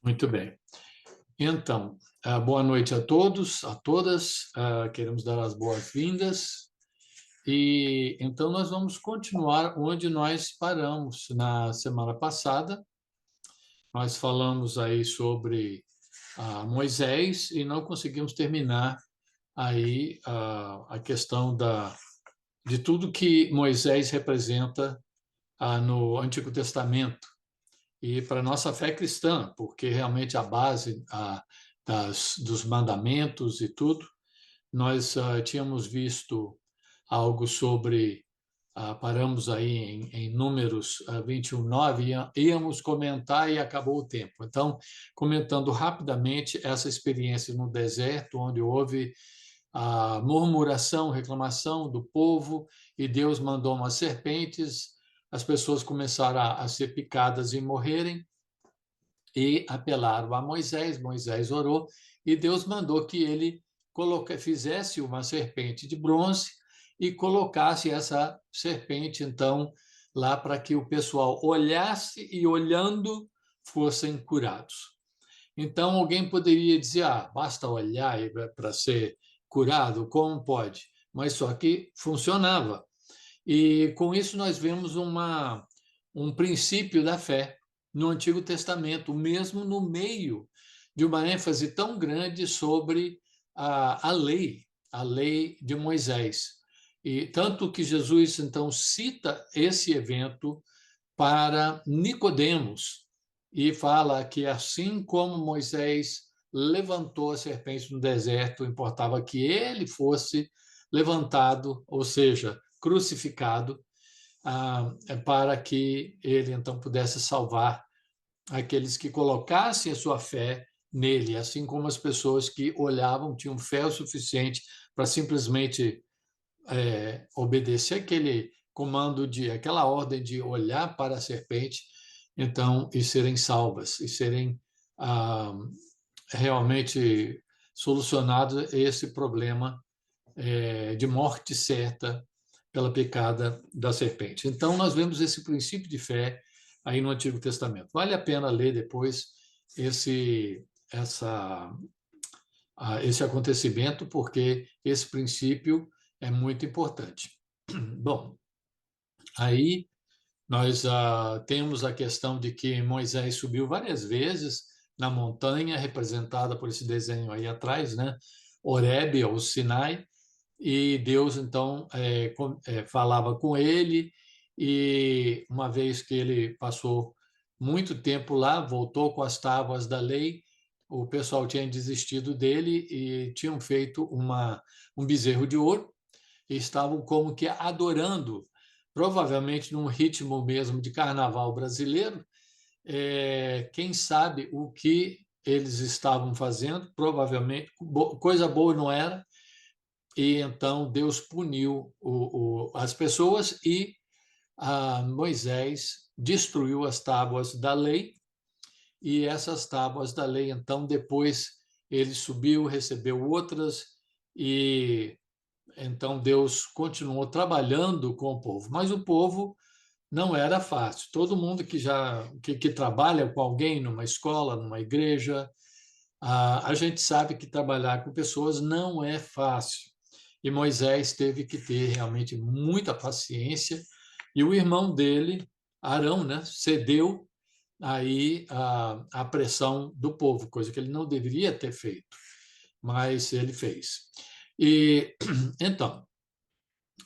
Muito bem. Então, boa noite a todos, a todas. Queremos dar as boas-vindas. E então nós vamos continuar onde nós paramos na semana passada. Nós falamos aí sobre Moisés e não conseguimos terminar aí a questão de tudo que Moisés representa no Antigo Testamento e para a nossa fé cristã, porque realmente a base dos mandamentos e tudo, nós tínhamos visto algo sobre, paramos aí em Números 21:9, íamos comentar e acabou o tempo. Então, comentando rapidamente essa experiência no deserto, onde houve a murmuração, reclamação do povo, e Deus mandou umas serpentes, as pessoas começaram a ser picadas e morrerem, e apelaram a Moisés. Moisés orou e Deus mandou que ele fizesse uma serpente de bronze e colocasse essa serpente, então, lá para que o pessoal olhasse e, olhando, fossem curados. Então, alguém poderia dizer, basta olhar para ser curado? Como pode? Mas só que funcionava. E com isso nós vemos um princípio da fé no Antigo Testamento, mesmo no meio de uma ênfase tão grande sobre a lei de Moisés. E tanto que Jesus, então, cita esse evento para Nicodemos e fala que assim como Moisés levantou a serpente no deserto, importava que ele fosse levantado, ou seja, crucificado, para que ele então pudesse salvar aqueles que colocassem a sua fé nele, assim como as pessoas que olhavam, tinham fé o suficiente para simplesmente obedecer aquele comando aquela ordem de olhar para a serpente, então, e serem salvas, e serem realmente solucionado esse problema de morte certa pela picada da serpente. Então, nós vemos esse princípio de fé aí no Antigo Testamento. Vale a pena ler depois essa, esse acontecimento, porque esse princípio é muito importante. Bom, aí nós temos a questão de que Moisés subiu várias vezes na montanha, representada por esse desenho aí atrás, né? Horebe, ou Sinai, e Deus, então, falava com ele, e uma vez que ele passou muito tempo lá, voltou com as tábuas da lei, o pessoal tinha desistido dele e tinham feito um bezerro de ouro, e estavam como que adorando, provavelmente num ritmo mesmo de carnaval brasileiro. Quem sabe o que eles estavam fazendo, provavelmente coisa boa não era, e então Deus puniu as pessoas e Moisés destruiu as tábuas da lei, e essas tábuas da lei, então, depois ele subiu, recebeu outras, e então Deus continuou trabalhando com o povo, mas o povo não era fácil. Todo mundo que trabalha com alguém numa escola, numa igreja, a gente sabe que trabalhar com pessoas não é fácil. E Moisés teve que ter realmente muita paciência, e o irmão dele, Arão, né, cedeu aí a pressão do povo, coisa que ele não deveria ter feito, mas ele fez. E então,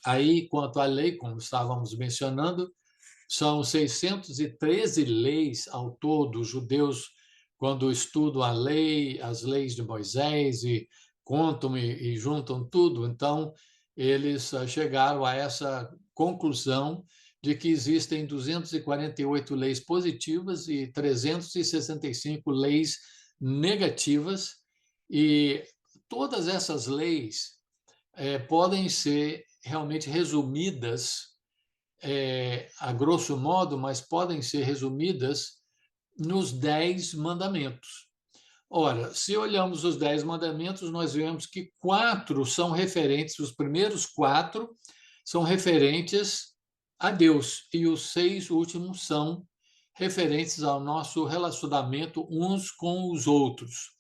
aí quanto à lei, como estávamos mencionando, são 613 leis ao todo. Os judeus, quando estudam a lei, as leis de Moisés, e contam e juntam tudo, então eles chegaram a essa conclusão de que existem 248 leis positivas e 365 leis negativas, e todas essas leis podem ser realmente resumidas, a grosso modo, mas podem ser resumidas nos 10 mandamentos. Ora, se olhamos os 10 mandamentos, nós vemos que 4 são referentes, os primeiros 4 são referentes a Deus, e os 6 últimos são referentes ao nosso relacionamento uns com os outros.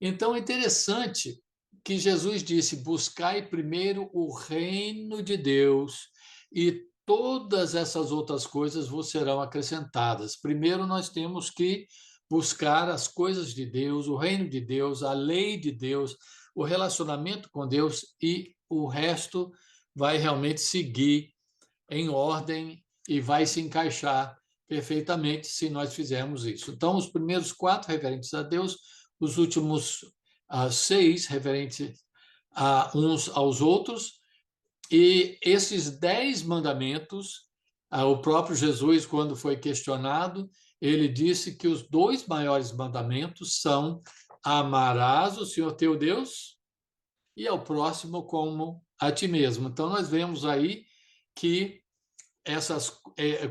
Então, é interessante que Jesus disse: buscai primeiro o reino de Deus e todas essas outras coisas vos serão acrescentadas. Primeiro, nós temos que buscar as coisas de Deus, o reino de Deus, a lei de Deus, o relacionamento com Deus, e o resto vai realmente seguir em ordem e vai se encaixar perfeitamente se nós fizermos isso. Então, os primeiros 4 referentes a Deus, os últimos 6 referentes a uns aos outros, e esses 10 mandamentos, o próprio Jesus, quando foi questionado, ele disse que os 2 maiores mandamentos são: amarás o Senhor teu Deus e ao próximo como a ti mesmo. Então, nós vemos aí que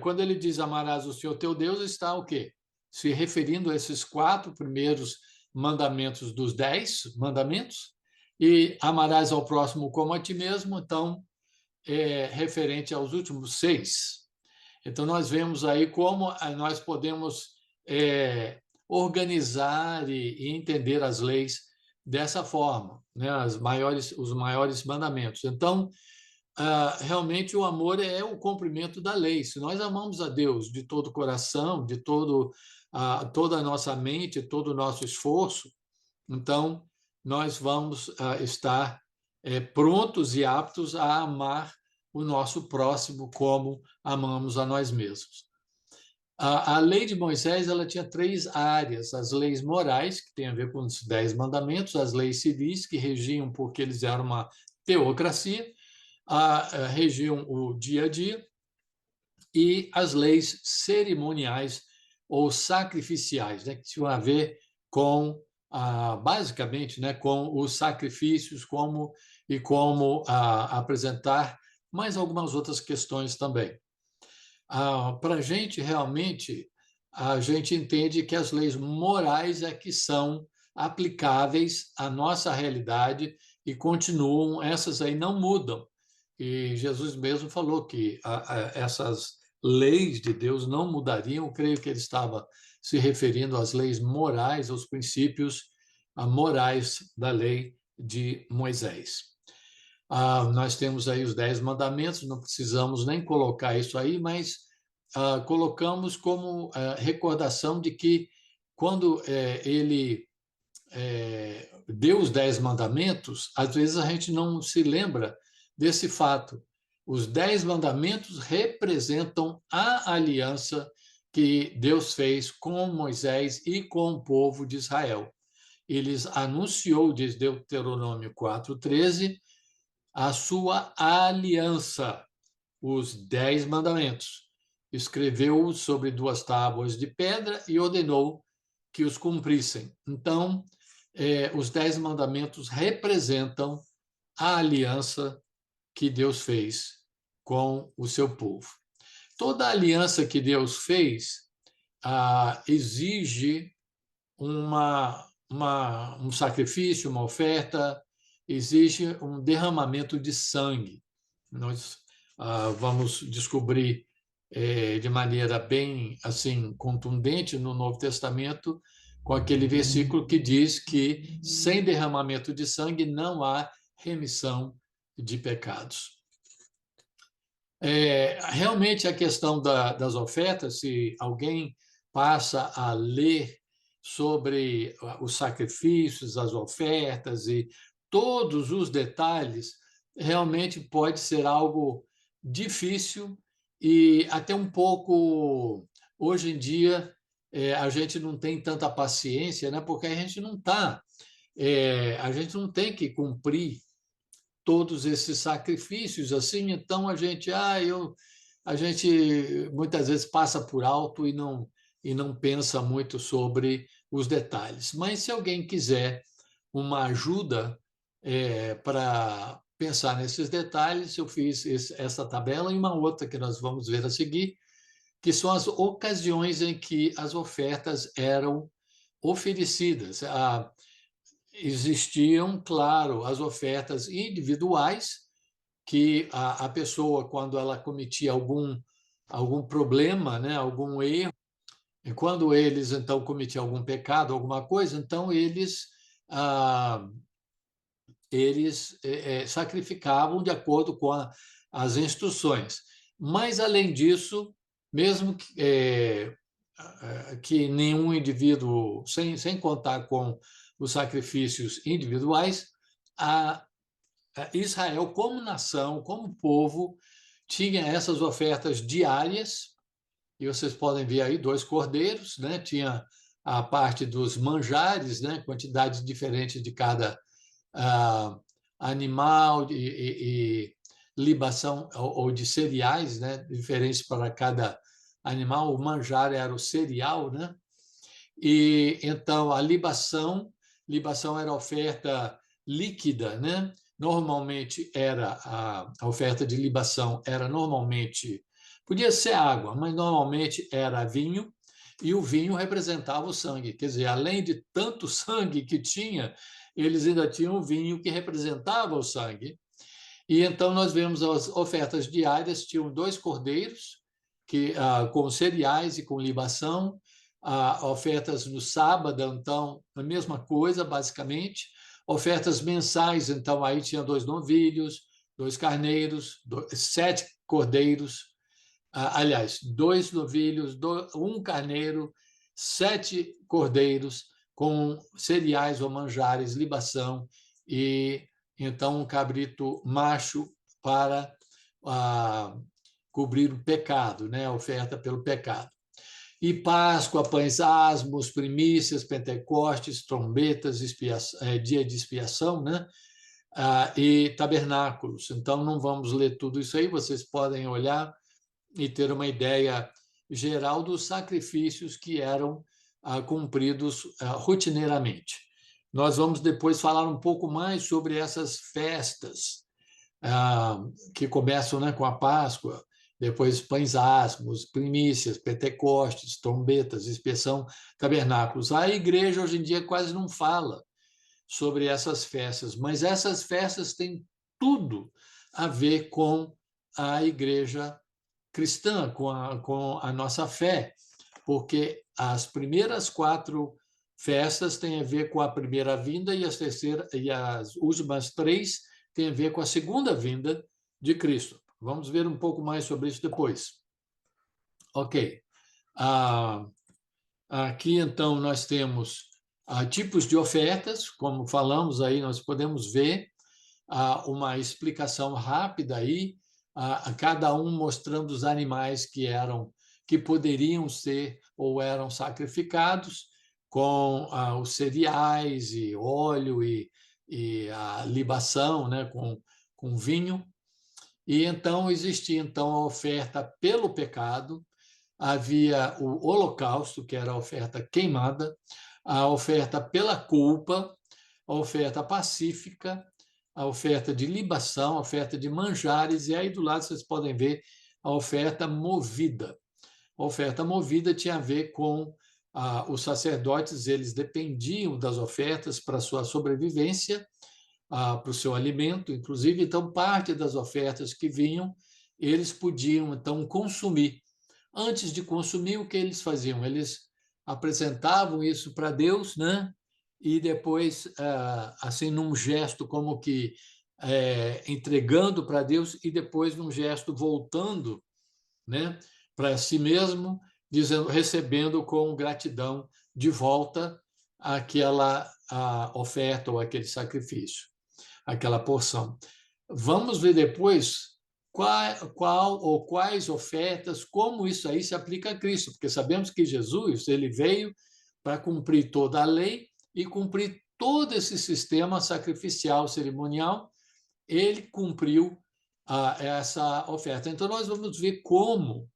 quando ele diz amarás o Senhor teu Deus, está o quê? Se referindo a esses 4 primeiros mandamentos dos 10 mandamentos, e amarás ao próximo como a ti mesmo, então, é referente aos últimos 6. Então, nós vemos aí como nós podemos organizar e entender as leis dessa forma, né? Os maiores mandamentos. Então, realmente o amor é o cumprimento da lei. Se nós amamos a Deus de todo o coração, de toda a nossa mente, todo o nosso esforço, então nós vamos estar prontos e aptos a amar o nosso próximo como amamos a nós mesmos. A lei de Moisés ela tinha 3 áreas: as leis morais, que tem a ver com os 10 mandamentos, as leis civis, que regiam porque eles eram uma teocracia, regiam o dia a dia, e as leis cerimoniais ou sacrificiais, né, que tinham a ver com, basicamente, né, com os sacrifícios como apresentar, mais algumas outras questões também. Para a gente, realmente, a gente entende que as leis morais é que são aplicáveis à nossa realidade e continuam, essas aí não mudam. E Jesus mesmo falou que essas leis de Deus não mudariam. Eu creio que ele estava se referindo às leis morais, aos princípios morais da lei de Moisés. Nós temos aí os 10 mandamentos, não precisamos nem colocar isso aí, mas colocamos como recordação de que quando ele deu os 10 mandamentos, às vezes a gente não se lembra desse fato. Os 10 mandamentos representam a aliança que Deus fez com Moisés e com o povo de Israel. Eles anunciou, diz Deuteronômio 4:13, a sua aliança, os 10 mandamentos. Escreveu-os sobre 2 tábuas de pedra e ordenou que os cumprissem. Então, os 10 mandamentos representam a aliança que Deus fez com o seu povo. Toda aliança que Deus fez exige um sacrifício, uma oferta, exige um derramamento de sangue. Nós vamos descobrir de maneira bem assim contundente no Novo Testamento, com aquele versículo que diz que sem derramamento de sangue não há remissão de pecados. Realmente a questão das ofertas, se alguém passa a ler sobre os sacrifícios, as ofertas e todos os detalhes, realmente pode ser algo difícil e até um pouco, hoje em dia, a gente não tem tanta paciência, né? Porque a gente não tem que cumprir todos esses sacrifícios assim, então a gente muitas vezes passa por alto e não pensa muito sobre os detalhes. Mas se alguém quiser uma ajuda para pensar nesses detalhes, eu fiz essa tabela e uma outra que nós vamos ver a seguir, que são as ocasiões em que as ofertas eram oferecidas. Existiam, claro, as ofertas individuais, que a pessoa, quando ela cometia algum problema, né, algum erro, E quando eles, então, cometiam algum pecado, alguma coisa, então eles sacrificavam de acordo com as instruções. Mas, além disso, mesmo que nenhum indivíduo, sem contar com os sacrifícios individuais, a Israel, como nação, como povo, tinha essas ofertas diárias, e vocês podem ver aí 2 cordeiros, né? Tinha a parte dos manjares, né? Quantidades diferentes de cada animal e libação ou de cereais, né? Diferentes para cada animal. O manjar era o cereal, né? E então a libação era oferta líquida, né? Normalmente era a oferta de libação era normalmente podia ser água, mas normalmente era vinho, e o vinho representava o sangue. Quer dizer, além de tanto sangue que tinha, eles ainda tinham o vinho que representava o sangue. E então nós vemos as ofertas diárias, tinham 2 cordeiros que com cereais e com libação, ofertas no sábado, então a mesma coisa basicamente, ofertas mensais, então aí tinha 2 novilhos, 2 carneiros, 7 cordeiros, aliás, 2 novilhos, 1 carneiro, 7 cordeiros com cereais ou manjares, libação, e então um cabrito macho para cobrir o pecado, né? A oferta pelo pecado. E Páscoa, pães asmos, primícias, Pentecostes, trombetas, dia de expiação, né? E tabernáculos. Então, não vamos ler tudo isso aí, vocês podem olhar e ter uma ideia geral dos sacrifícios que eram cumpridos rotineiramente. Nós vamos depois falar um pouco mais sobre essas festas que começam, né, com a Páscoa, depois pães asmos, primícias, Pentecostes, trombetas, expiação, tabernáculos. A igreja hoje em dia quase não fala sobre essas festas, mas essas festas têm tudo a ver com a igreja cristã, com a nossa fé, porque as primeiras 4 festas têm a ver com a primeira vinda e as últimas 3 têm a ver com a segunda vinda de Cristo. Vamos ver um pouco mais sobre isso depois. Ok. Aqui, então, nós temos tipos de ofertas, como falamos aí, nós podemos ver uma explicação rápida aí, a cada um mostrando os animais que poderiam ser ou eram sacrificados com os cereais e óleo e a libação, né, com vinho. E então existia então a oferta pelo pecado, havia o holocausto, que era a oferta queimada, a oferta pela culpa, a oferta pacífica, a oferta de libação, a oferta de manjares, e aí do lado vocês podem ver a oferta movida. A oferta movida tinha a ver com os sacerdotes, eles dependiam das ofertas para a sua sobrevivência, para o seu alimento, inclusive, então parte das ofertas que vinham, eles podiam então consumir. Antes de consumir, o que eles faziam? Eles apresentavam isso para Deus, né? E depois, assim, num gesto como que entregando para Deus e depois num gesto voltando, né, para si mesmo, dizendo, recebendo com gratidão de volta aquela oferta ou aquele sacrifício, aquela porção. Vamos ver depois qual ou quais ofertas, como isso aí se aplica a Cristo, porque sabemos que Jesus ele veio para cumprir toda a lei e cumprir todo esse sistema sacrificial cerimonial, ele cumpriu essa oferta. Então nós vamos ver como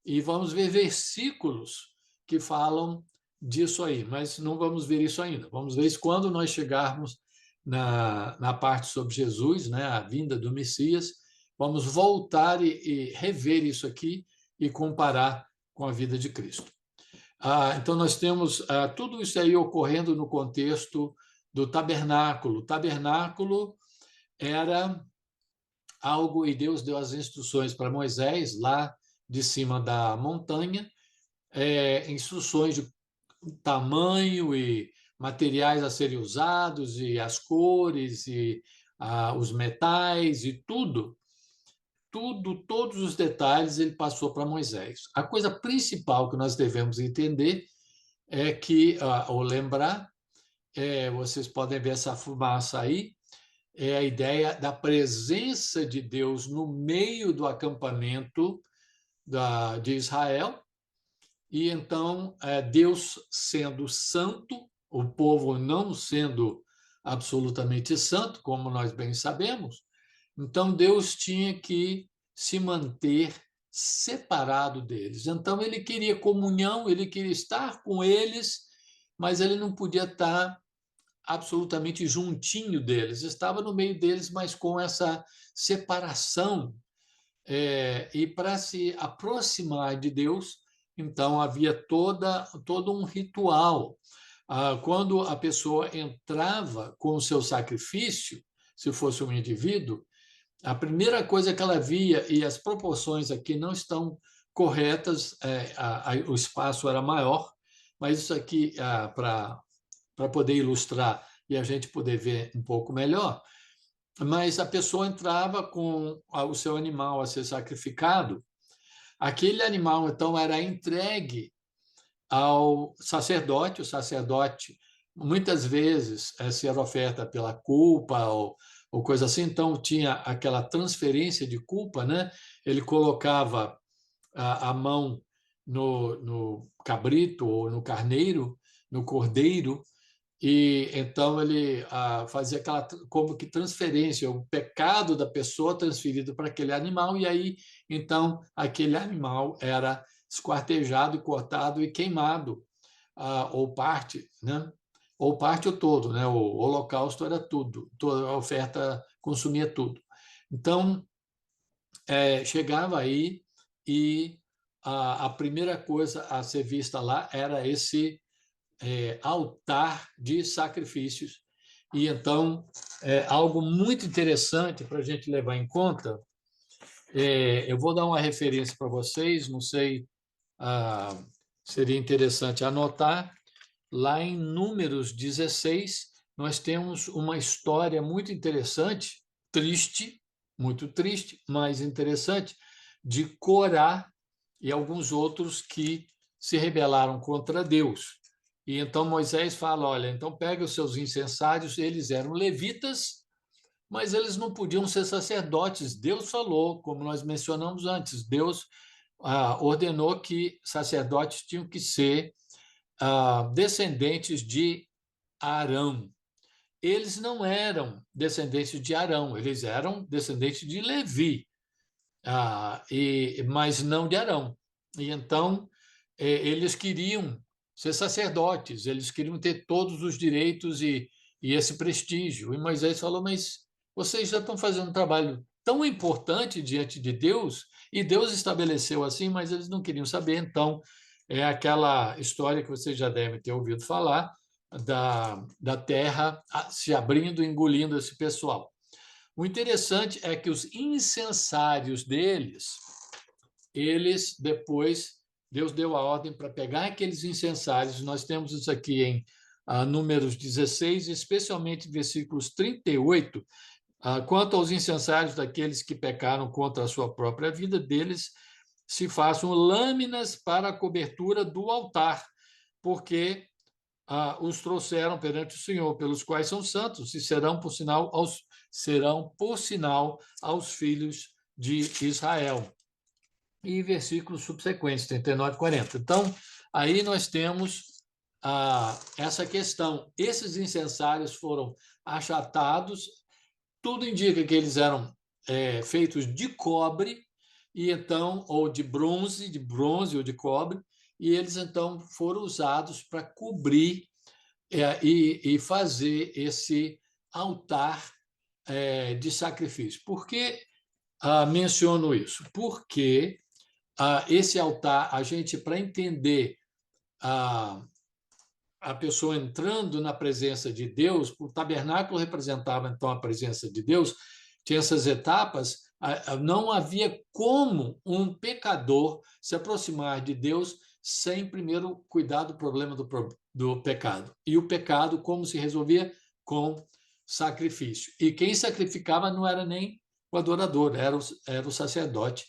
e vamos ver versículos que falam disso aí, mas não vamos ver isso ainda. Vamos ver isso quando nós chegarmos na parte sobre Jesus, né, a vinda do Messias. Vamos voltar e rever isso aqui e comparar com a vida de Cristo. Então, nós temos tudo isso aí ocorrendo no contexto do tabernáculo. O tabernáculo era algo, e Deus deu as instruções para Moisés lá de cima da montanha, instruções de tamanho e materiais a serem usados, e as cores, e os metais, e tudo, todos os detalhes ele passou para Moisés. A coisa principal que nós devemos entender é que, ou lembrar, vocês podem ver essa fumaça aí, é a ideia da presença de Deus no meio do acampamento de Israel, e então Deus sendo santo, o povo não sendo absolutamente santo, como nós bem sabemos, então Deus tinha que se manter separado deles. Então ele queria comunhão, ele queria estar com eles, mas ele não podia estar absolutamente juntinho deles, estava no meio deles, mas com essa separação. E para se aproximar de Deus, então havia todo um ritual. Quando a pessoa entrava com o seu sacrifício, se fosse um indivíduo, a primeira coisa que ela via, e as proporções aqui não estão corretas, o espaço era maior, mas isso aqui, para poder ilustrar e a gente poder ver um pouco melhor, mas a pessoa entrava com o seu animal a ser sacrificado, aquele animal, então, era entregue ao sacerdote, o sacerdote, muitas vezes, se era oferta pela culpa ou coisa assim, então tinha aquela transferência de culpa, né? Ele colocava a mão no cabrito ou no carneiro, no cordeiro, e então ele fazia aquela como que transferência, o pecado da pessoa transferido para aquele animal, e aí então aquele animal era esquartejado e cortado e queimado, ou parte, né? Ou parte ou todo, né? O holocausto era tudo, toda a oferta consumia tudo. Então chegava aí e a primeira coisa a ser vista lá era esse altar de sacrifícios. E então, algo muito interessante para a gente levar em conta, eu vou dar uma referência para vocês, não sei, seria interessante anotar, lá em Números 16, nós temos uma história muito interessante, triste, muito triste, mas interessante, de Corá e alguns outros que se rebelaram contra Deus. E então Moisés fala: olha, então pega os seus incensários, eles eram levitas, mas eles não podiam ser sacerdotes. Deus falou, como nós mencionamos antes, Deus ordenou que sacerdotes tinham que ser descendentes de Arão. Eles não eram descendentes de Arão, eles eram descendentes de Levi, mas não de Arão. E então eles queriam ser sacerdotes, eles queriam ter todos os direitos e esse prestígio. E Moisés falou: mas vocês já estão fazendo um trabalho tão importante diante de Deus, e Deus estabeleceu assim, mas eles não queriam saber. Então, é aquela história que vocês já devem ter ouvido falar, da terra se abrindo, engolindo esse pessoal. O interessante é que os incensários deles, eles depois, Deus deu a ordem para pegar aqueles incensários, nós temos isso aqui em Números 16, especialmente versículos 38, quanto aos incensários daqueles que pecaram contra a sua própria vida, deles se façam lâminas para a cobertura do altar, porque os trouxeram perante o Senhor, pelos quais são santos, e serão por sinal aos filhos de Israel. E versículos subsequentes, 39 e 40. Então, aí nós temos essa questão. Esses incensários foram achatados, tudo indica que eles eram feitos de cobre, e então, ou de bronze ou de cobre, e eles então foram usados para cobrir e fazer esse altar de sacrifício. Por que menciono isso? Porque esse altar, a gente, para entender a pessoa entrando na presença de Deus, o tabernáculo representava então a presença de Deus, tinha essas etapas, não havia como um pecador se aproximar de Deus sem primeiro cuidar do problema do pecado. E o pecado, como se resolvia? Com sacrifício. E quem sacrificava não era nem o adorador, era o sacerdote.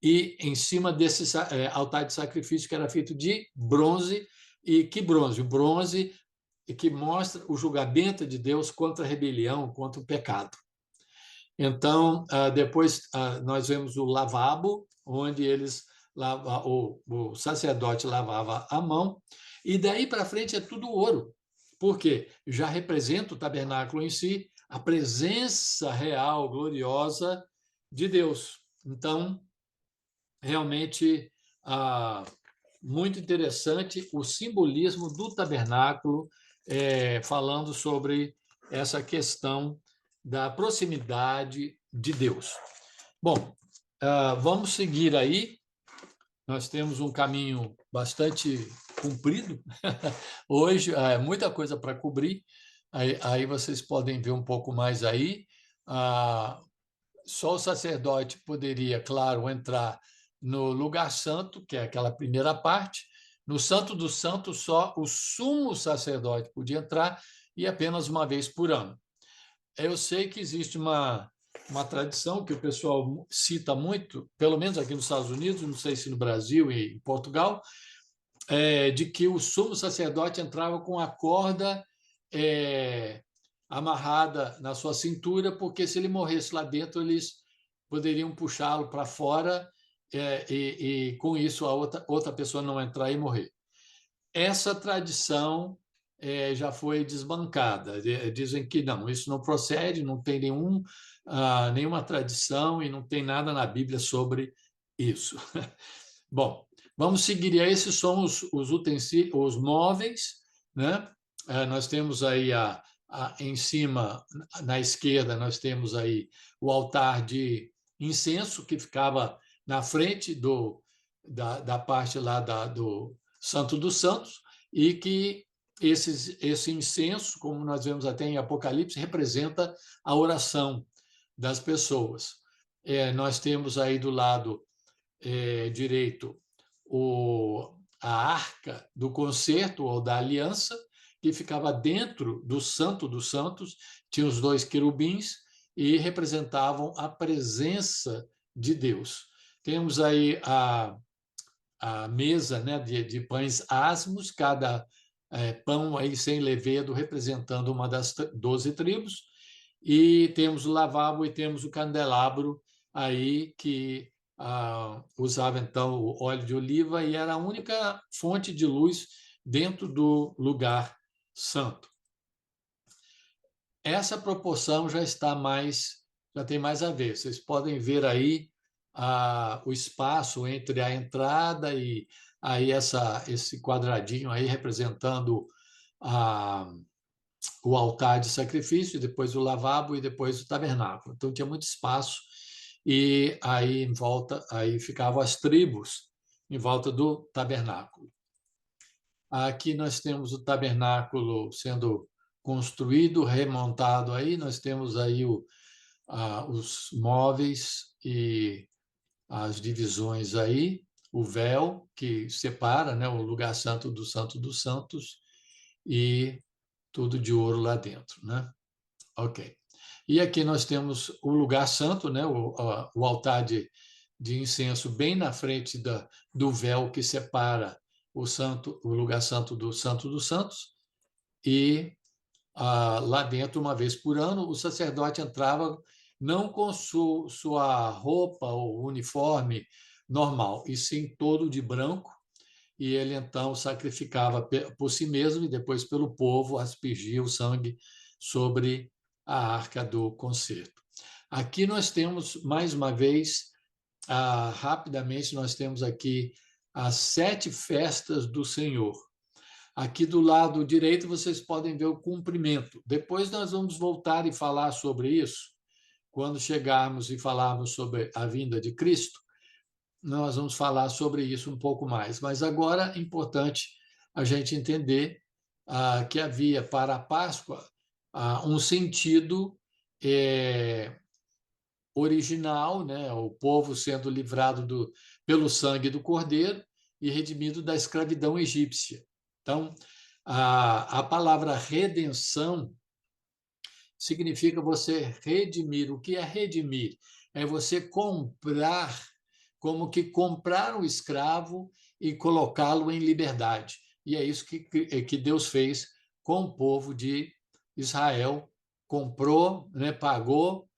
E em cima desse altar de sacrifício, que era feito de bronze, e que bronze? O bronze que mostra o julgamento de Deus contra a rebelião, contra o pecado. Então, depois nós vemos o lavabo, onde o sacerdote lavava a mão, e daí para frente é tudo ouro. Por quê? Já representa o tabernáculo em si, a presença real, gloriosa de Deus. Então, realmente, muito interessante o simbolismo do tabernáculo, falando sobre essa questão da proximidade de Deus. Bom, vamos seguir aí. Nós temos um caminho bastante comprido hoje, muita coisa para cobrir. Aí vocês podem ver um pouco mais aí. Só o sacerdote poderia, claro, entrar no lugar santo, que é aquela primeira parte. No Santo dos Santos, só o sumo sacerdote podia entrar, e apenas uma vez por ano. Eu sei que existe uma tradição que o pessoal cita muito, pelo menos aqui nos Estados Unidos, não sei se no Brasil e em Portugal, de que o sumo sacerdote entrava com a corda amarrada na sua cintura, porque se ele morresse lá dentro, eles poderiam puxá-lo para fora e com isso a outra pessoa não entrar e morrer. Essa tradição já foi desbancada. Dizem que não, isso não procede, não tem nenhuma tradição e não tem nada na Bíblia sobre isso. Bom, vamos seguir. E esses são os utensílios, os móveis, né? Nós temos aí em cima, na esquerda, nós temos aí o altar de incenso, que ficava na frente da parte lá do Santo dos Santos, e que esse incenso, como nós vemos até em Apocalipse, representa a oração das pessoas. Nós temos aí do lado direito a arca do concerto ou da aliança, que ficava dentro do Santo dos Santos, tinha os dois querubins e representavam a presença de Deus. Temos aí a mesa, né, de pães asmos, cada pão aí sem levedo, representando uma das 12 tribos, e temos o lavabo e temos o candelabro aí que usava então o óleo de oliva e era a única fonte de luz dentro do lugar santo. Essa proporção já tem mais a ver. Vocês podem ver aí o espaço entre a entrada e aí esse quadradinho aí representando o altar de sacrifício, depois o lavabo e depois o tabernáculo. Então tinha muito espaço e aí em volta aí ficavam as tribos em volta do tabernáculo. Aqui nós temos o tabernáculo sendo construído, remontado aí, nós temos aí os móveis e as divisões aí, o véu que separa, né, o lugar santo do Santo dos Santos, e tudo de ouro lá dentro, né? Ok. E aqui nós temos o lugar santo, né, o altar de incenso bem na frente do véu que separa o lugar santo do Santo dos Santos, e lá dentro, uma vez por ano, o sacerdote entrava não com sua roupa ou uniforme normal, e sim todo de branco, e ele então sacrificava por si mesmo e depois pelo povo, aspergia o sangue sobre a arca do concerto. Aqui nós temos, mais uma vez, rapidamente, nós temos aqui as 7 festas do Senhor. Aqui do lado direito vocês podem ver o cumprimento. Depois nós vamos voltar e falar sobre isso, quando chegarmos e falarmos sobre a vinda de Cristo, nós vamos falar sobre isso um pouco mais. Mas agora é importante a gente entender que havia para a Páscoa um sentido original, né? O povo sendo livrado pelo sangue do Cordeiro, e redimido da escravidão egípcia. Então, a palavra redenção significa você redimir. O que é redimir? É você comprar, como que comprar um escravo e colocá-lo em liberdade. E é isso que Deus fez com o povo de Israel. Comprou, né, pagou,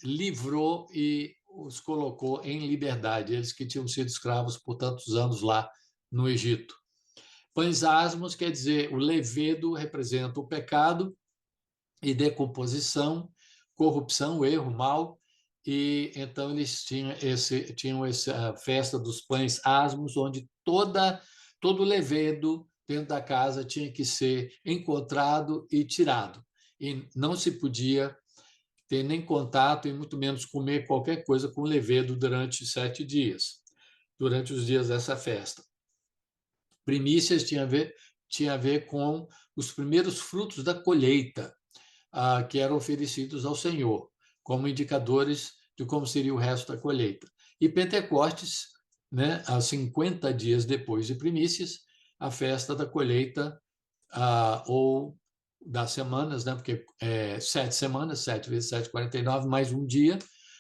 livrou e os colocou em liberdade, eles que tinham sido escravos por tantos anos lá no Egito. Pães asmos quer dizer, o levedo representa o pecado e decomposição, corrupção, erro, mal, e então eles tinham essa festa dos pães asmos, onde todo levedo dentro da casa tinha que ser encontrado e tirado, e não se podia ter nem contato e muito menos comer qualquer coisa com levedo durante 7 dias, durante os dias dessa festa. Primícias tinha a ver com os primeiros frutos da colheita, que eram oferecidos ao Senhor, como indicadores de como seria o resto da colheita. E Pentecostes, né, a 50 dias depois de primícias, a festa da colheita, ou das semanas, né, porque 7 semanas, 7 vezes 7, 49, mais um dia,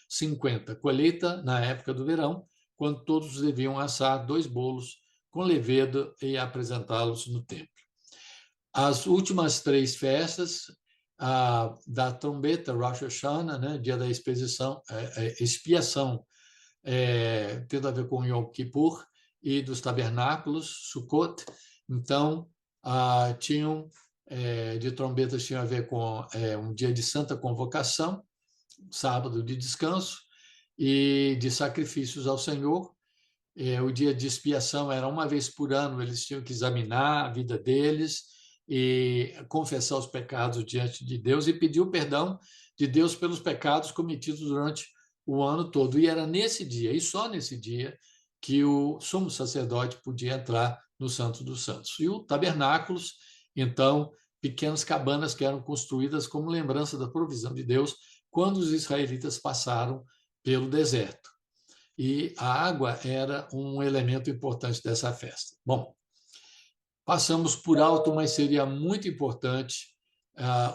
50. Colheita na época do verão, quando todos deviam assar 2 bolos com levedo e apresentá-los no templo. As últimas 3 festas, da trombeta, Rosh Hashanah, né, dia da expiação, tendo a ver com Yom Kippur, e dos tabernáculos, Sukkot. Então, tinham, de trombetas, tinha a ver com um dia de santa convocação, sábado de descanso, e de sacrifícios ao Senhor. O dia de expiação era uma vez por ano, eles tinham que examinar a vida deles e confessar os pecados diante de Deus e pedir o perdão de Deus pelos pecados cometidos durante o ano todo. E era nesse dia, e só nesse dia, que o sumo sacerdote podia entrar no Santo dos Santos. E o tabernáculos, então, pequenas cabanas que eram construídas como lembrança da provisão de Deus quando os israelitas passaram pelo deserto. E a água era um elemento importante dessa festa. Bom, passamos por alto, mas seria muito importante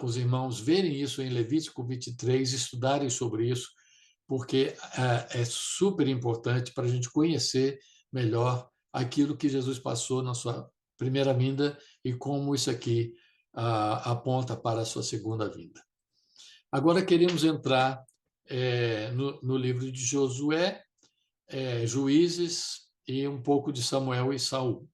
os irmãos verem isso em Levítico 23, estudarem sobre isso, porque é super importante para a gente conhecer melhor aquilo que Jesus passou na sua primeira vinda e como isso aqui aponta para a sua segunda vinda. Agora queremos entrar no livro de Josué, Juízes e um pouco de Samuel e Saul.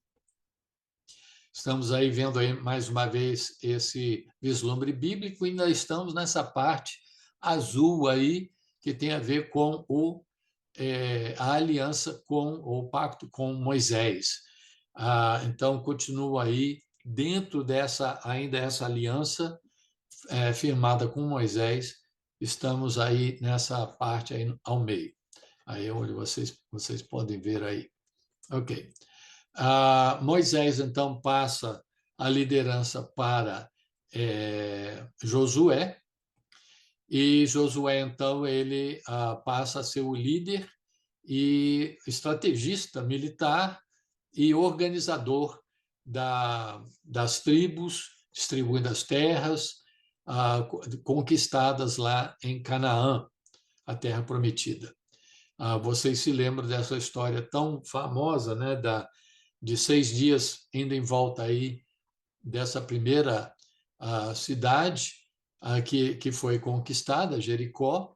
Estamos aí vendo aí mais uma vez esse vislumbre bíblico e ainda estamos nessa parte azul aí que tem a ver com a aliança o pacto com Moisés. Então continua aí dentro ainda essa aliança firmada com Moisés. Estamos aí nessa parte aí ao meio. Aí onde vocês podem ver aí. Ok. Moisés, então, passa a liderança para Josué, e Josué, então, ele passa a ser o líder e estrategista militar e organizador das tribos, distribuindo as terras conquistadas lá em Canaã, a terra prometida. Vocês se lembram dessa história tão famosa, né, de 6 dias indo em volta aí dessa primeira cidade que foi conquistada, Jericó,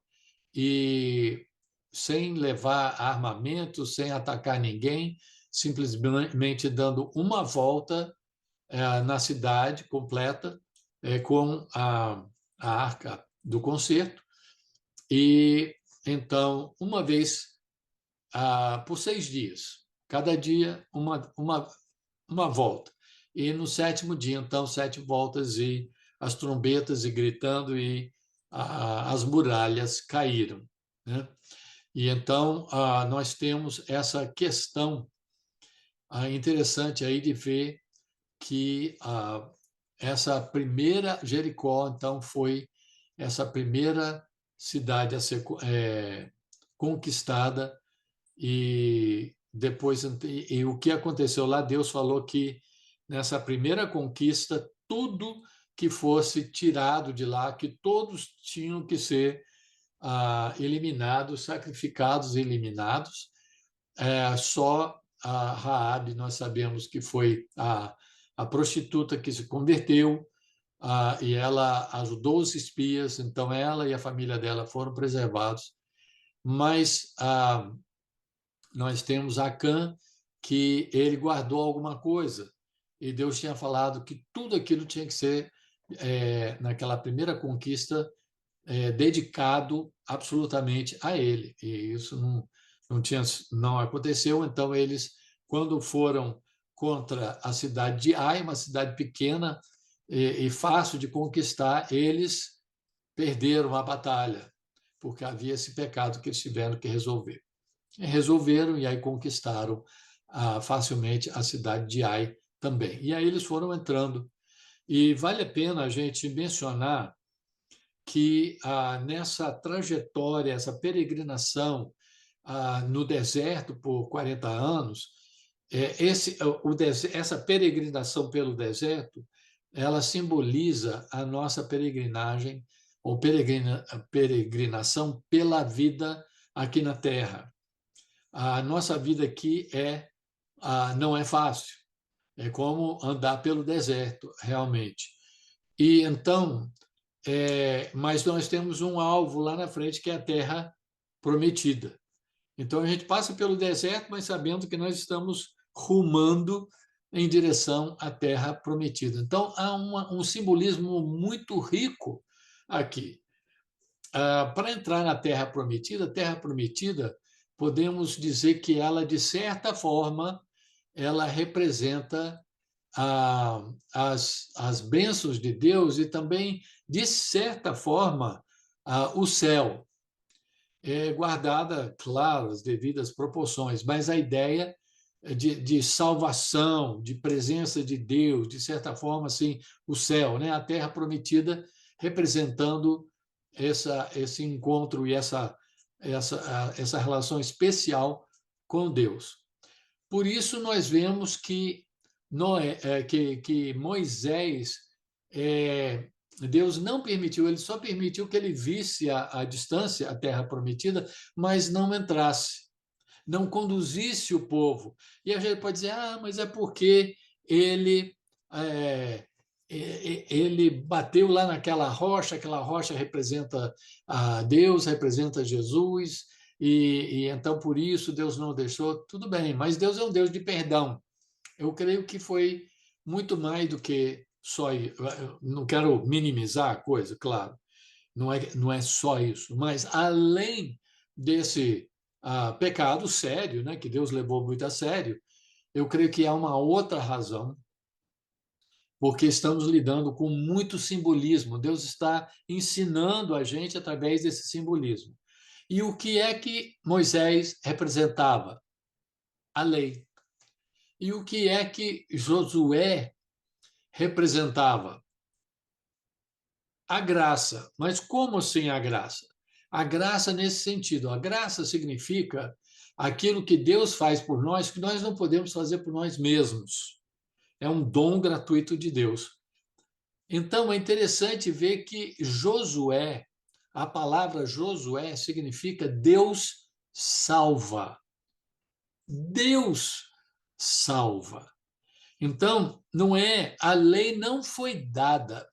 e sem levar armamento, sem atacar ninguém, simplesmente dando uma volta na cidade completa com a arca do concerto. E então, uma vez por 6 dias, cada dia uma volta. E no 7º dia, então, 7 voltas e as trombetas e gritando e as muralhas caíram, né? E então nós temos essa questão interessante aí de ver que essa primeira Jericó, então, foi essa primeira cidade a ser conquistada e depois, e o que aconteceu lá, Deus falou que nessa primeira conquista, tudo que fosse tirado de lá, que todos tinham que ser eliminados, sacrificados e eliminados. Só a Raabe, nós sabemos que foi a prostituta que se converteu, e ela ajudou os espias, então ela e a família dela foram preservados. Mas nós temos Acã, que ele guardou alguma coisa, e Deus tinha falado que tudo aquilo tinha que ser, naquela primeira conquista, dedicado absolutamente a ele. E isso não aconteceu. Então, eles, quando foram contra a cidade de Ai, uma cidade pequena e fácil de conquistar, eles perderam a batalha, porque havia esse pecado que eles tiveram que resolver. E resolveram, e aí conquistaram facilmente a cidade de Ai também. E aí eles foram entrando. E vale a pena a gente mencionar que nessa trajetória, essa peregrinação no deserto por 40 anos, essa peregrinação pelo deserto, ela simboliza a nossa peregrinagem ou peregrinação pela vida aqui na Terra. A nossa vida aqui não é fácil, é como andar pelo deserto, realmente. E então, mas nós temos um alvo lá na frente, que é a Terra Prometida. Então, a gente passa pelo deserto, mas sabendo que nós estamos rumando em direção à Terra Prometida. Então, há um simbolismo muito rico aqui. Para entrar na Terra Prometida, podemos dizer que ela, de certa forma, ela representa as bênçãos de Deus e também, de certa forma, o céu. Guardada, claro, as devidas proporções, mas a ideia de salvação, de presença de Deus, de certa forma, assim, o céu, né? A Terra Prometida representando esse encontro e essa relação especial com Deus. Por isso, nós vemos que Moisés, Deus não permitiu, ele só permitiu que ele visse à distância a terra prometida, mas não entrasse, não conduzisse o povo. E a gente pode dizer, mas é porque ele, ele bateu lá naquela rocha, aquela rocha representa a Deus, representa Jesus, e então por isso Deus não deixou. Tudo bem, mas Deus é um Deus de perdão. Eu creio que foi muito mais do que só isso. Não quero minimizar a coisa, claro, não é só isso, mas além desse pecado sério, né, que Deus levou muito a sério, eu creio que há uma outra razão, porque estamos lidando com muito simbolismo. Deus está ensinando a gente através desse simbolismo. E o que é que Moisés representava? A lei. E o que é que Josué representava? A graça. Mas como assim a graça? A graça nesse sentido. A graça significa aquilo que Deus faz por nós que nós não podemos fazer por nós mesmos. É um dom gratuito de Deus. Então, é interessante ver que Josué, a palavra Josué significa Deus salva. Deus salva. Então, a lei não foi dada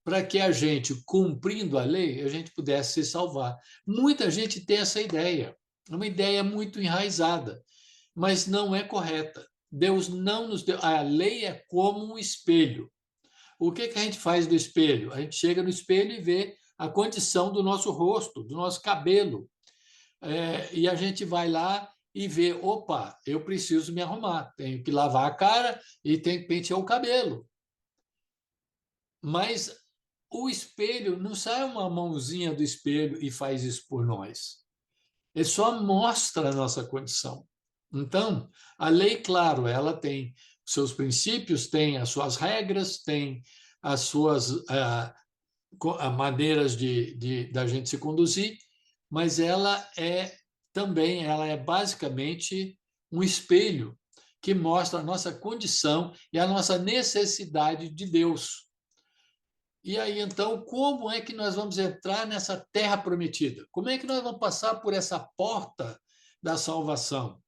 para que a gente, cumprindo a lei, a gente pudesse se salvar. Muita gente tem essa ideia, é uma ideia muito enraizada, mas não é correta. Deus não nos deu. A lei é como um espelho. O que a gente faz do espelho? A gente chega no espelho e vê a condição do nosso rosto, do nosso cabelo. E a gente vai lá e vê, opa, eu preciso me arrumar, tenho que lavar a cara e tenho que pentear o cabelo. Mas o espelho, não sai uma mãozinha do espelho e faz isso por nós. Ele só mostra a nossa condição. Então, a lei, claro, ela tem seus princípios, tem as suas regras, tem as suas maneiras da gente se conduzir, mas ela é basicamente um espelho que mostra a nossa condição e a nossa necessidade de Deus. E aí, então, como é que nós vamos entrar nessa terra prometida? Como é que nós vamos passar por essa porta da salvação?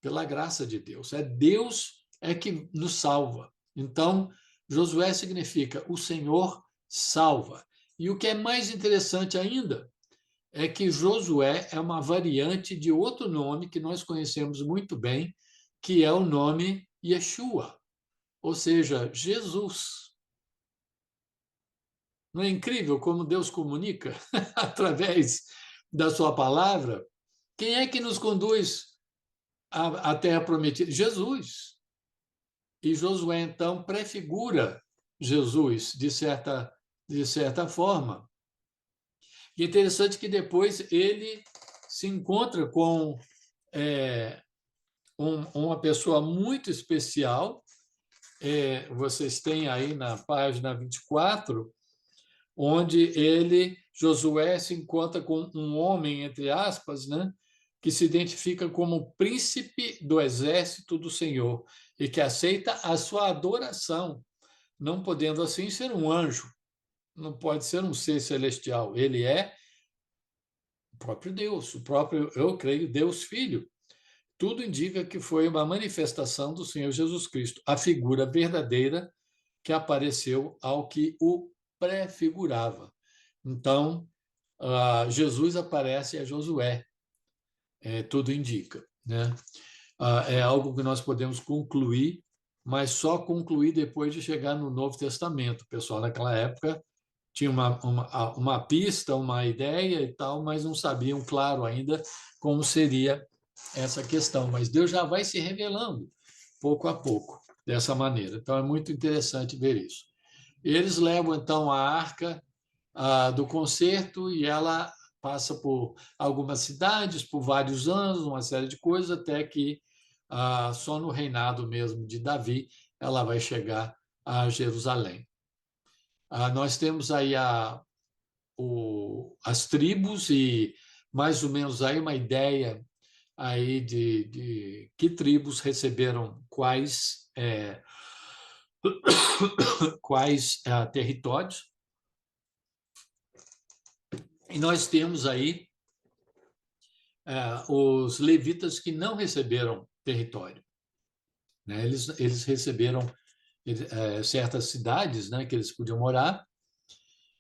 Pela graça de Deus. É Deus que nos salva. Então, Josué significa o Senhor salva. E o que é mais interessante ainda é que Josué é uma variante de outro nome que nós conhecemos muito bem, que é o nome Yeshua, ou seja, Jesus. Não é incrível como Deus comunica através da sua palavra? Quem é que nos conduz à terra prometida? Jesus. E Josué, então, prefigura Jesus, de certa forma. E é interessante que depois ele se encontra com uma pessoa muito especial. Vocês têm aí na página 24, onde Josué, se encontra com um homem, entre aspas, né, que se identifica como príncipe do exército do Senhor e que aceita a sua adoração, não podendo assim ser um anjo, não pode ser um ser celestial. Ele é o próprio Deus, o próprio, eu creio, Deus Filho. Tudo indica que foi uma manifestação do Senhor Jesus Cristo, a figura verdadeira que apareceu ao que o prefigurava. Então, Jesus aparece a Josué, tudo indica, né? É algo que nós podemos concluir, mas só concluir depois de chegar no Novo Testamento. O pessoal naquela época tinha uma pista, uma ideia e tal, mas não sabiam, claro, ainda como seria essa questão. Mas Deus já vai se revelando pouco a pouco, dessa maneira. Então, é muito interessante ver isso. Eles levam, então, a arca do concerto e ela passa por algumas cidades, por vários anos, uma série de coisas, até que só no reinado mesmo de Davi ela vai chegar a Jerusalém. Nós temos aí as tribos e mais ou menos aí uma ideia aí de que tribos receberam quais territórios. E nós temos aí os levitas que não receberam território, né? Eles receberam certas cidades, né, que eles podiam morar,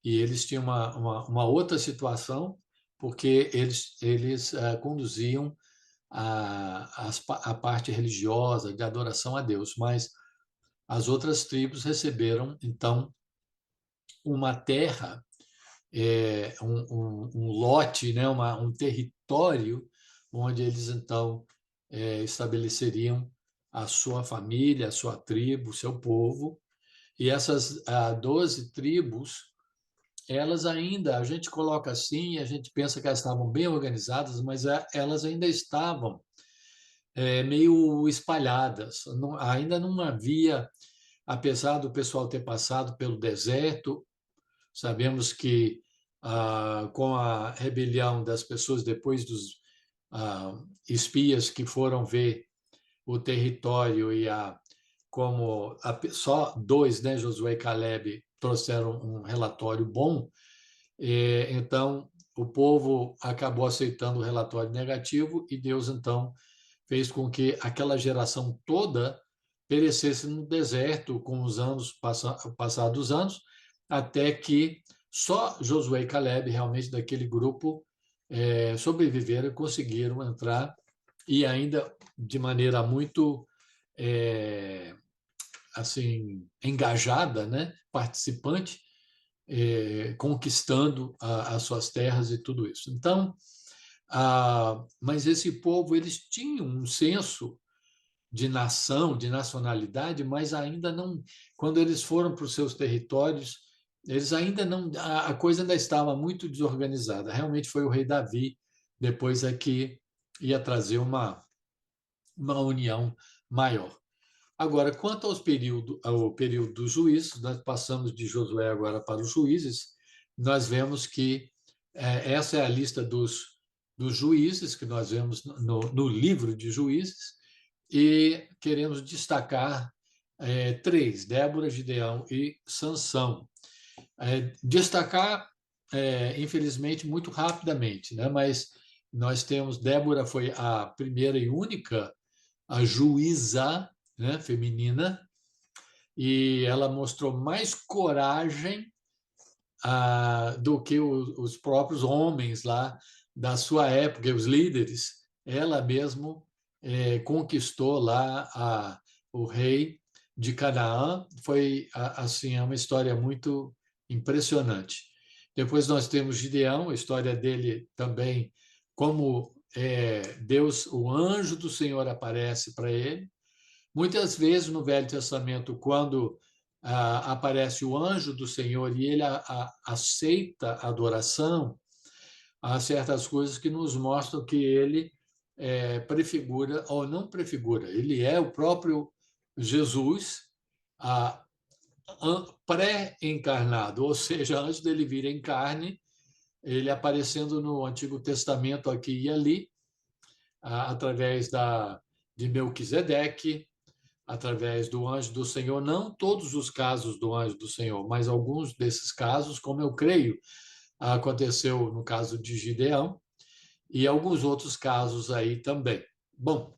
e eles tinham uma outra situação, porque eles conduziam a parte religiosa de adoração a Deus, mas as outras tribos receberam, então, uma terra, um lote, né, um território, onde eles, então, estabeleceriam a sua família, a sua tribo, o seu povo. E essas 12 tribos, elas ainda, a gente coloca assim, a gente pensa que elas estavam bem organizadas, mas elas ainda estavam meio espalhadas. Ainda não havia, apesar do pessoal ter passado pelo deserto, sabemos que com a rebelião das pessoas depois dos espias que foram ver o território e só dois, né, Josué e Caleb, trouxeram um relatório bom, então o povo acabou aceitando o relatório negativo e Deus, então, fez com que aquela geração toda perecesse no deserto com os anos, passados anos, até que só Josué e Caleb, realmente daquele grupo, sobreviveram e conseguiram entrar, e ainda de maneira muito assim engajada, né, participante, conquistando as suas terras e tudo isso. Então, mas esse povo, eles tinham um senso de nação, de nacionalidade, mas ainda não, quando eles foram para os seus territórios, eles ainda não, a coisa ainda estava muito desorganizada. Realmente foi o rei Davi, depois é que ia trazer uma união maior. Agora, quanto ao período dos juízes, nós passamos de Josué agora para os juízes, nós vemos que essa é a lista dos dos juízes, que nós vemos no livro de Juízes, e queremos destacar três: Débora, Gideão e Sansão. Destacar, infelizmente, muito rapidamente, né? Mas nós temos, Débora foi a primeira e única a juíza, né, feminina, e ela mostrou mais coragem do que os próprios homens lá da sua época, os líderes. Ela mesmo conquistou lá o rei de Canaã. Foi assim, é uma história muito impressionante. Depois nós temos Gideão, a história dele também, como Deus, o anjo do Senhor aparece para ele. Muitas vezes no Velho Testamento, quando aparece o anjo do Senhor e ele aceita a adoração, há certas coisas que nos mostram que ele prefigura, ou não prefigura, ele é o próprio Jesus pré-encarnado, ou seja, antes dele vir em carne, ele aparecendo no Antigo Testamento aqui e ali, através de Melquisedeque, através do anjo do Senhor, não todos os casos do anjo do Senhor, mas alguns desses casos, como eu creio, aconteceu no caso de Gideão e alguns outros casos aí também. Bom,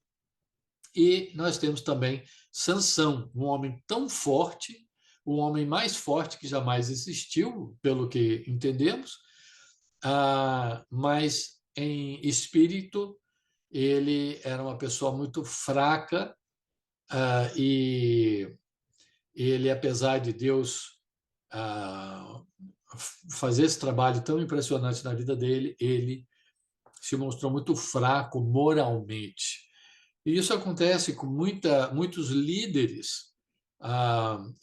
e nós temos também Sansão, um homem tão forte, o homem mais forte que jamais existiu, pelo que entendemos, mas em espírito ele era uma pessoa muito fraca, e ele, apesar de Deus fazer esse trabalho tão impressionante na vida dele, ele se mostrou muito fraco moralmente. E isso acontece com muitos líderes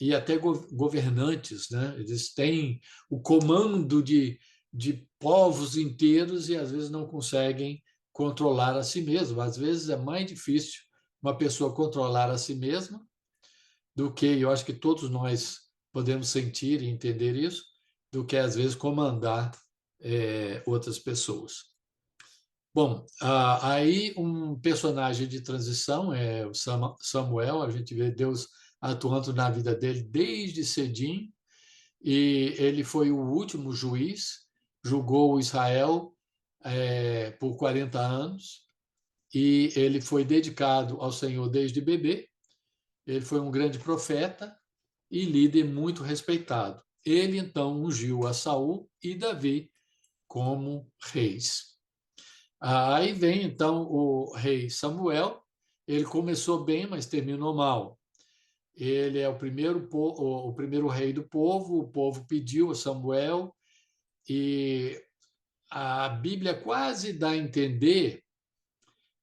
e até governantes, né? Eles têm o comando de povos inteiros e às vezes não conseguem controlar a si mesmo. Às vezes é mais difícil uma pessoa controlar a si mesma do que, eu acho que todos nós podemos sentir e entender isso, do que às vezes comandar outras pessoas. Bom, aí um personagem de transição é o Samuel. A gente vê Deus atuando na vida dele desde cedinho, e ele foi o último juiz, julgou Israel por 40 anos, e ele foi dedicado ao Senhor desde bebê. Ele foi um grande profeta e líder muito respeitado. Ele então ungiu a Saul e Davi como reis. Aí vem então o rei Samuel. Ele começou bem, mas terminou mal. Ele é o primeiro rei do povo. O povo pediu a Samuel, e a Bíblia quase dá a entender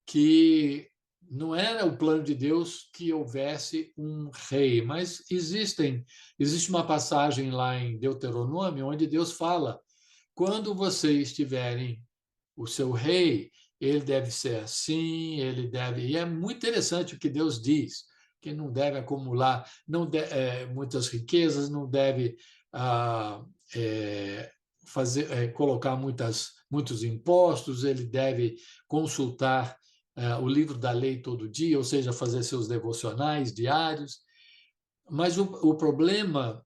que não era o plano de Deus que houvesse um rei, mas existe uma passagem lá em Deuteronômio onde Deus fala: quando vocês tiverem o seu rei, ele deve ser assim, ele deve. E é muito interessante o que Deus diz, que não deve acumular muitas riquezas, não deve colocar muitos impostos, ele deve consultar o livro da lei todo dia, ou seja, fazer seus devocionais diários. Mas o problema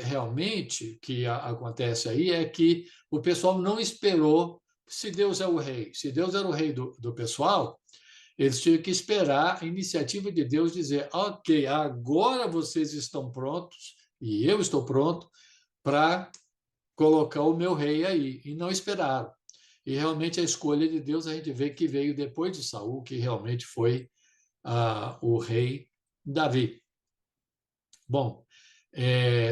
realmente que acontece aí é que o pessoal não esperou. Se Deus é o rei, se Deus era o rei do pessoal, eles tinham que esperar a iniciativa de Deus dizer: ok, agora vocês estão prontos e eu estou pronto para colocar o meu rei aí. E não esperaram. E realmente a escolha de Deus a gente vê que veio depois de Saul, que realmente foi o rei Davi. Bom,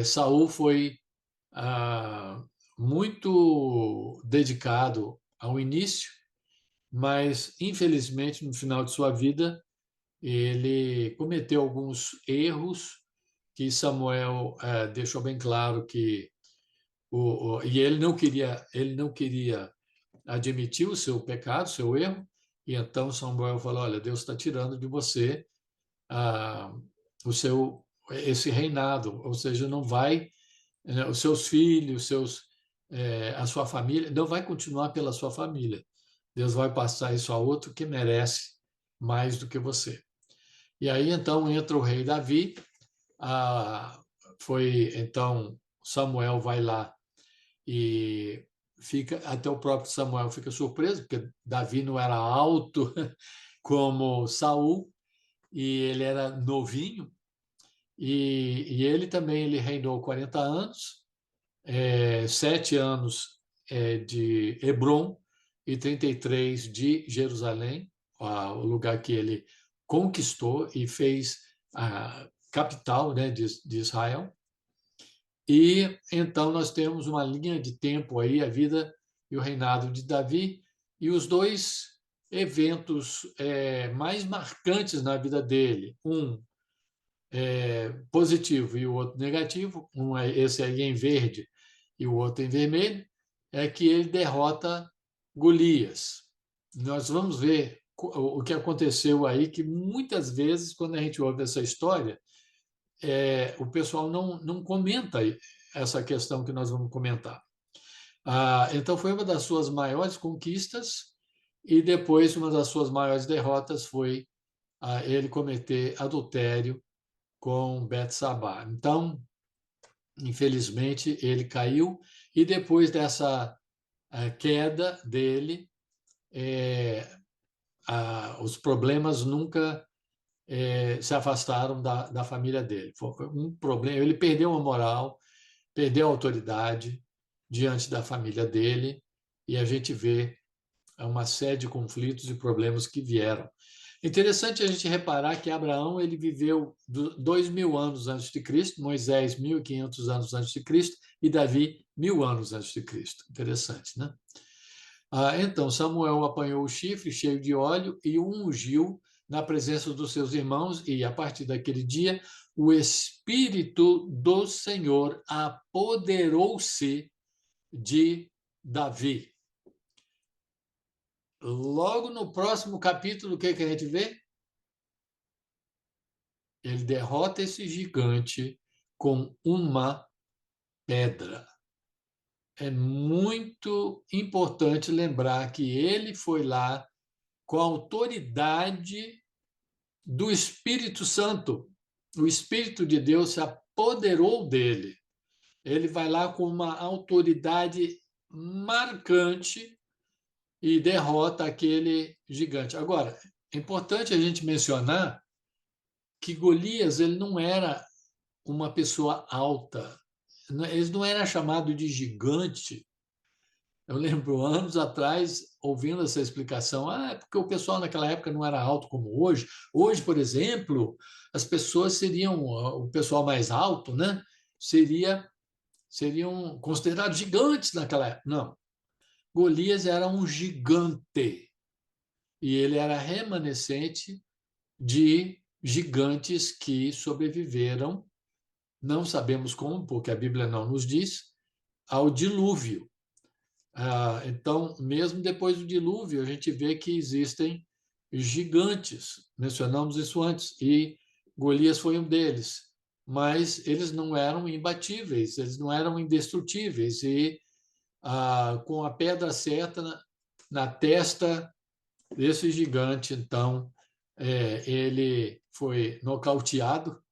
Saul foi muito dedicado ao início, mas infelizmente no final de sua vida ele cometeu alguns erros que Samuel deixou bem claro que e ele não queria admitir o seu pecado, o seu erro. E então Samuel falou: olha, Deus está tirando de você o seu esse reinado, ou seja, não vai, né, os seus filhos, a sua família não vai continuar pela sua família, Deus vai passar isso a outro que merece mais do que você. E aí, então, entra o rei Davi, então, Samuel vai lá e até o próprio Samuel fica surpreso, porque Davi não era alto como Saul, e ele era novinho, e ele também ele reinou 40 anos, 7 anos de Hebrom e 33 de Jerusalém, o lugar que ele conquistou e fez a capital, né, de Israel. E então nós temos uma linha de tempo aí, a vida e o reinado de Davi, e os dois eventos mais marcantes na vida dele, um positivo e o outro negativo, esse aí em verde e o outro em vermelho, é que ele derrota Golias. Nós vamos ver o que aconteceu aí, que muitas vezes, quando a gente ouve essa história, o pessoal não comenta essa questão que nós vamos comentar. Então, foi uma das suas maiores conquistas, e depois uma das suas maiores derrotas foi ele cometer adultério com Betsabá. Então, infelizmente, ele caiu, e depois dessa queda dele, os problemas nunca se afastaram da família dele. Foi um problema, ele perdeu a moral, perdeu a autoridade diante da família dele, e a gente vê uma série de conflitos e problemas que vieram. Interessante a gente reparar que Abraão ele viveu 2.000 anos antes de Cristo, Moisés 1.500 anos antes de Cristo e Davi 1.000 anos antes de Cristo. Interessante, né? Então Samuel apanhou o chifre cheio de óleo e o ungiu na presença dos seus irmãos, e a partir daquele dia o Espírito do Senhor apoderou-se de Davi. Logo no próximo capítulo, o que a gente vê? Ele derrota esse gigante com uma pedra. É muito importante lembrar que ele foi lá com a autoridade do Espírito Santo. O Espírito de Deus se apoderou dele. Ele vai lá com uma autoridade marcante e derrota aquele gigante. Agora, é importante a gente mencionar que Golias ele não era uma pessoa alta. Ele não era chamado de gigante. Eu lembro anos atrás, ouvindo essa explicação, é porque o pessoal naquela época não era alto como hoje. Hoje, por exemplo, as pessoas seriam, o pessoal mais alto, né? Seriam considerados gigantes naquela época. Não. Golias era um gigante. E ele era remanescente de gigantes que sobreviveram, não sabemos como, porque a Bíblia não nos diz, ao dilúvio. Então, mesmo depois do dilúvio, a gente vê que existem gigantes, mencionamos isso antes, e Golias foi um deles, mas eles não eram imbatíveis, eles não eram indestrutíveis, e com a pedra certa na testa desse gigante, então, ele foi nocauteado,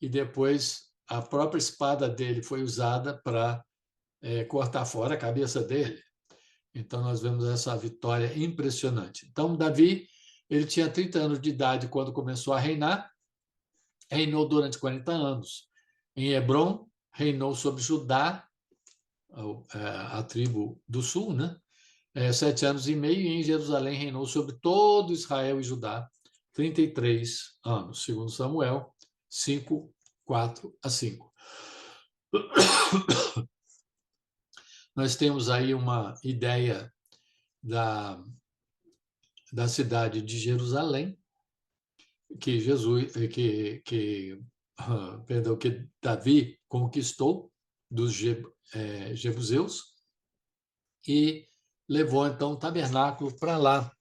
e depois a própria espada dele foi usada para cortar fora a cabeça dele. Então, nós vemos essa vitória impressionante. Então, Davi, ele tinha 30 anos de idade quando começou a reinar, reinou durante 40 anos. Em Hebrom, reinou sobre Judá, a tribo do sul, né? 7 anos e meio, e em Jerusalém reinou sobre todo Israel e Judá, 33 anos, segundo Samuel 5, 4 a 5. Nós temos aí uma ideia da cidade de Jerusalém, que perdão, que Davi conquistou dos jebuseus e levou então o tabernáculo para lá.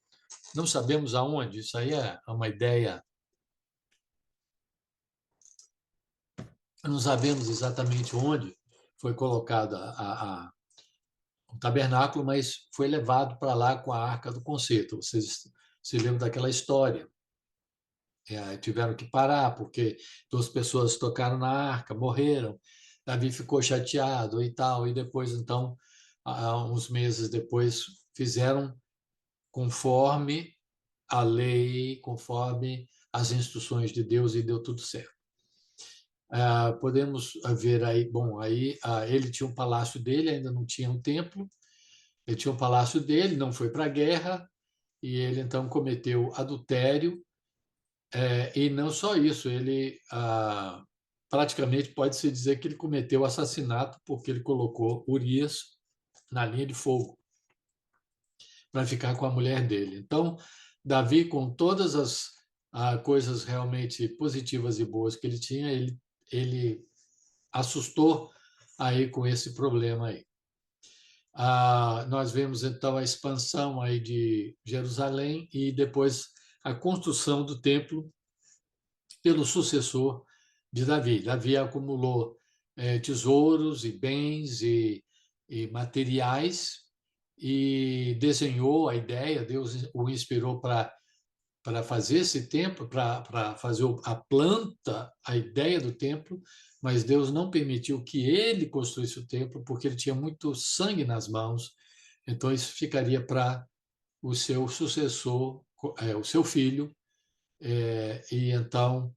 Não sabemos aonde, isso aí é uma ideia. Não sabemos exatamente onde foi colocada o tabernáculo, mas foi levado para lá com a Arca do Concerto. Vocês se lembram daquela história? Tiveram que parar porque 2 pessoas tocaram na arca, morreram. Davi ficou chateado e tal, e depois, então, uns meses depois, fizeram conforme a lei, conforme as instruções de Deus, e deu tudo certo. Podemos ver aí, bom, aí ele tinha um palácio dele, ainda não tinha um templo, ele tinha um palácio dele, não foi para a guerra, e ele então cometeu adultério. E não só isso, ele praticamente pode-se dizer que ele cometeu assassinato, porque ele colocou Urias na linha de fogo para ficar com a mulher dele. Então, Davi, com todas as coisas realmente positivas e boas que ele tinha, ele assustou aí com esse problema aí. Nós vemos então a expansão aí de Jerusalém e depois a construção do templo pelo sucessor de Davi. Davi acumulou tesouros e bens e materiais e desenhou a ideia, Deus o inspirou para fazer esse templo, para fazer a planta, a ideia do templo, mas Deus não permitiu que ele construísse o templo, porque ele tinha muito sangue nas mãos, então isso ficaria para o seu sucessor, o seu filho, e então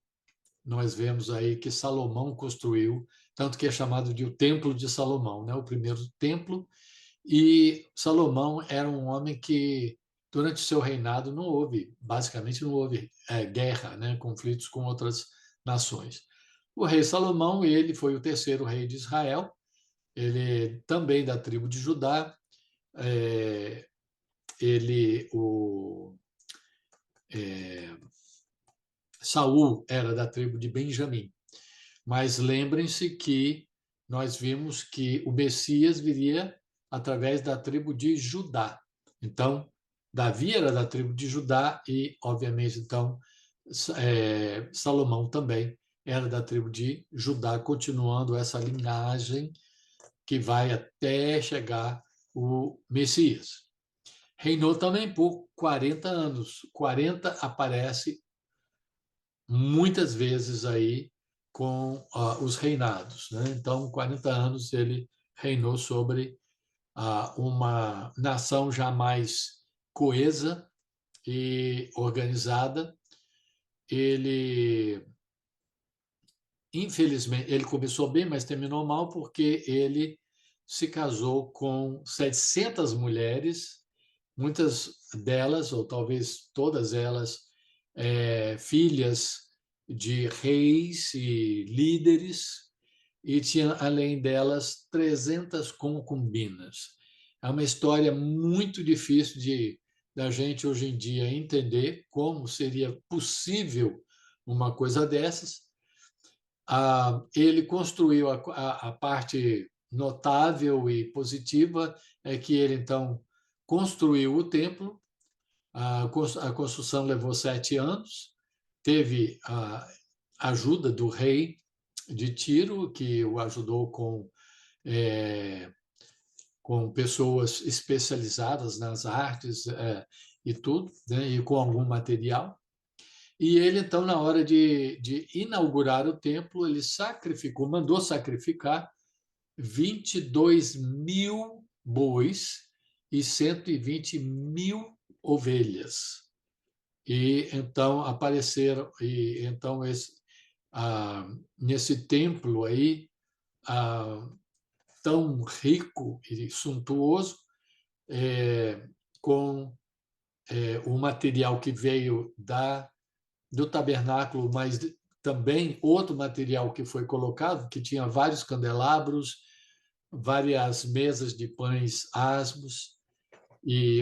nós vemos aí que Salomão construiu, tanto que é chamado de o Templo de Salomão, né? O primeiro templo. E Salomão era um homem que, durante o seu reinado, basicamente não houve guerra, né? Conflitos com outras nações. O rei Salomão, ele foi o terceiro rei de Israel, ele também da tribo de Judá, Saul era da tribo de Benjamim. Mas lembrem-se que nós vimos que o Messias viria através da tribo de Judá. Então, Davi era da tribo de Judá e, obviamente, então, Salomão também era da tribo de Judá, continuando essa linhagem que vai até chegar o Messias. Reinou também por 40 anos. 40 aparece muitas vezes aí com os reinados, né? Então, 40 anos ele reinou sobre uma nação já mais coesa e organizada. Ele, infelizmente, ele começou bem, mas terminou mal porque ele se casou com 700 mulheres, muitas delas, ou talvez todas elas, filhas de reis e líderes, e tinha, além delas, 300 concubinas. É uma história muito difícil da gente hoje em dia entender como seria possível uma coisa dessas. Ele construiu a parte notável e positiva, é que ele, então, construiu o templo. A construção levou 7 anos, teve a ajuda do rei de Tiro, que o ajudou com pessoas especializadas nas artes e tudo, né, e com algum material. E ele, então, na hora de inaugurar o templo, ele mandou sacrificar 22.000 bois e 120.000 ovelhas. E então apareceram, e então nesse templo aí, tão rico e suntuoso, com o material que veio do tabernáculo, mas também outro material que foi colocado, que tinha vários candelabros, várias mesas de pães asmos,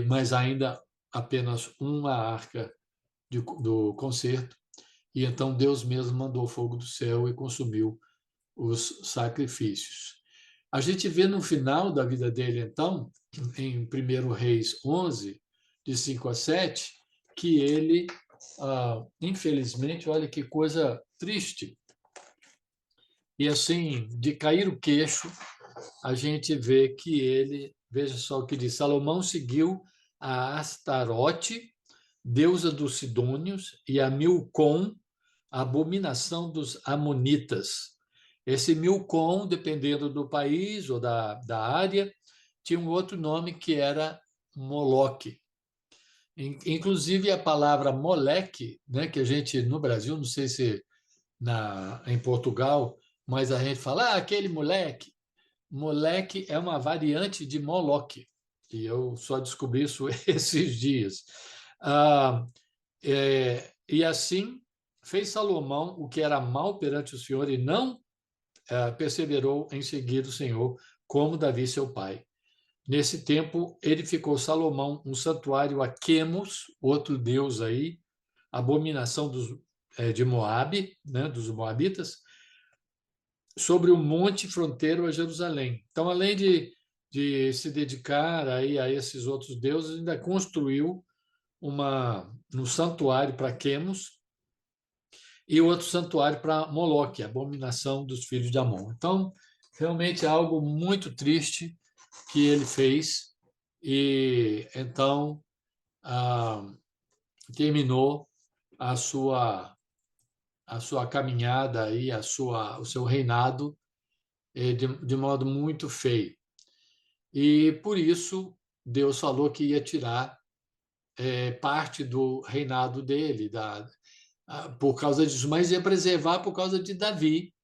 mas ainda apenas uma arca do concerto. E então Deus mesmo mandou fogo do céu e consumiu os sacrifícios. A gente vê no final da vida dele, então, em 1 Reis 11, de 5 a 7, que ele, infelizmente, olha que coisa triste. E assim, de cair o queixo, a gente vê que ele veja só o que diz: Salomão seguiu a Astarote, deusa dos Sidônios, e a Milcom, a abominação dos Amonitas. Esse Milcom, dependendo do país ou da área, tinha um outro nome que era Moloque. Inclusive a palavra moleque, né, que a gente no Brasil, não sei se em Portugal, mas a gente fala, aquele moleque. Moleque é uma variante de Moloque, e eu só descobri isso esses dias. E assim fez Salomão o que era mal perante o Senhor e não perseverou em seguir o Senhor, como Davi, seu pai. Nesse tempo, edificou Salomão um santuário a Quemos, outro deus aí, abominação de Moabe, né, dos moabitas, sobre o monte fronteiro a Jerusalém. Então, além de se dedicar aí a esses outros deuses, ainda construiu um santuário para Quemos e outro santuário para Moloque, a abominação dos filhos de Amon. Então, realmente é algo muito triste que ele fez e então terminou a sua caminhada aí, o seu reinado de modo muito feio. E por isso Deus falou que ia tirar parte do reinado dele, por causa disso, mas ia preservar por causa de Davi.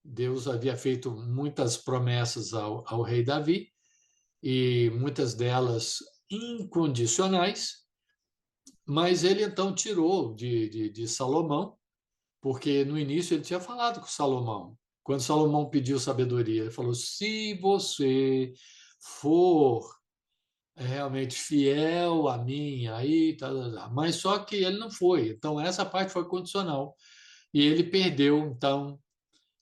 Deus havia feito muitas promessas ao rei Davi, e muitas delas incondicionais, mas ele então tirou de Salomão, porque no início ele tinha falado com Salomão. Quando Salomão pediu sabedoria, ele falou: se você for realmente fiel a mim, aí, mas só que ele não foi. Então, essa parte foi condicional. E ele perdeu, então,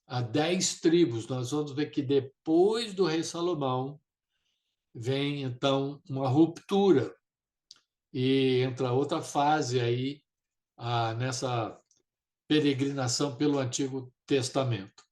a 10 tribos. Nós vamos ver que depois do rei Salomão vem, então, uma ruptura e entra outra fase aí nessa peregrinação pelo Antigo Testamento.